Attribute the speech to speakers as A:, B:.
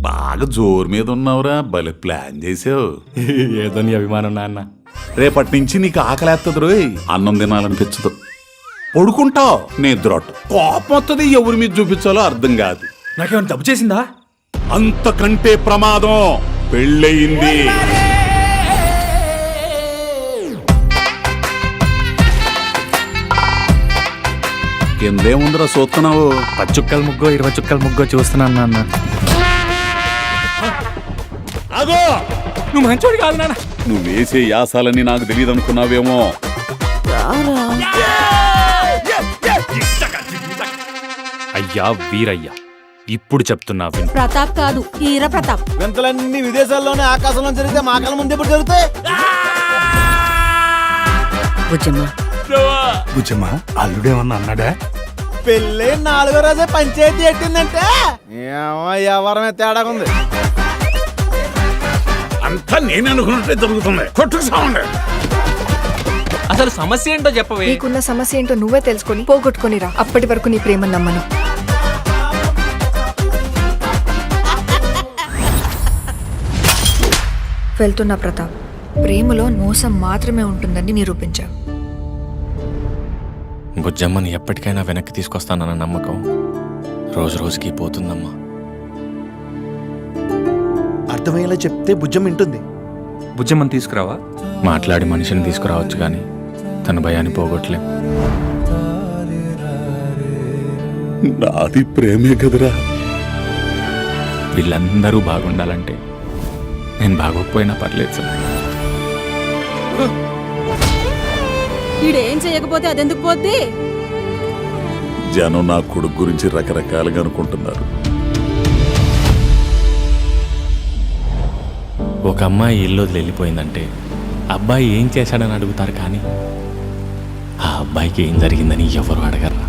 A: బాగా జోరు మీద ఉన్నావురా, భలే ప్లాన్ చేసావు.
B: ఏదో నీ అభిమానం నాన్న.
A: రేపటి నుంచి నీకు ఆకలేస్తుంది రోయ్, అన్నం తినాలనిపించదు. పడుకుంటావు, నిద్రొట్టు, కోపం వస్తుంది, ఎవరి మీద చూపించాలో అర్థం కాదు.
B: నాకేమైనా తప్పు చేసిందా?
A: అంతకంటే ప్రమాదం పెళ్ళయింది. కిందేముందిరా చూస్తున్నావు?
B: 10 చుక్కల ముగ్గో 20 చుక్కల ముగ్గో చూస్తున్నాను నాన్న.
A: అగో,
B: నువ్వు మంచోడు కాదు నాన్న.
A: నువ్వు వేసే యాసాలని నాకు తెలియదు అనుకున్నావేమో.
B: అయ్యా వీరయ్యా, ఇప్పుడు చెప్తున్నా విను.
C: ప్రతాప్ కాదు, హీర ప్రతాప్.
D: వింతలన్నీ విదేశాల్లోనే ఆకాశంలో జరిగితే మా కళ్ళ ముందు ఎప్పుడు జరుగుతాయి?
E: బుజ్జమ్మ, అల్లుడేమన్నా అన్నాడా?
D: పెళ్ళి 4వ రోజే పంచాయతీ ఎట్టిందంటే ఎవరమే తేడా ఉంది.
A: అంతా నేను అనుకున్నట్టే జరుగుతుంది. కొట్టుకు సావండి.
B: అసలు సమస్య ఏంటో చెప్పవే.
F: నీకున్న సమస్య ఏంటో నువ్వే తెలుసుకొని పోగొట్టుకొని రా. అప్పటి వరకు నీ ప్రేమ నమ్మను. వెళ్తున్నా ప్రతాప్. ప్రేమలో మోసం మాత్రమే ఉంటుందని నిరూపించావు.
B: బుజ్జమ్మని ఎప్పటికైనా వెనక్కి తీసుకొస్తానన్న నమ్మకం రోజు రోజుకి పోతుందమ్మా.
D: అర్థమయ్యేలా చెప్తే బుజ్జం వింటుంది.
B: బుజ్జమ్మని తీసుకురావా? మాట్లాడి మనిషిని తీసుకురావచ్చు కానీ తన భయాన్ని పోగొట్టలేం.
A: నాది ప్రేమే కదరా.
B: వీళ్ళందరూ బాగుండాలంటే నేను బాగోకపోయినా పర్లేదు సార్.
C: ఈడేం చేయకపోతే అదెందుకు పోద్ది?
A: జనం నా కొడుకు గురించి రకరకాలుగా అనుకుంటున్నారు.
B: ఒక అమ్మాయి ఇల్లు వదిలి వెళ్ళిపోయిందంటే అబ్బాయి ఏం చేశాడని అడుగుతారు కానీ ఆ అబ్బాయికి ఏం జరిగిందని ఎవరు అడగరా.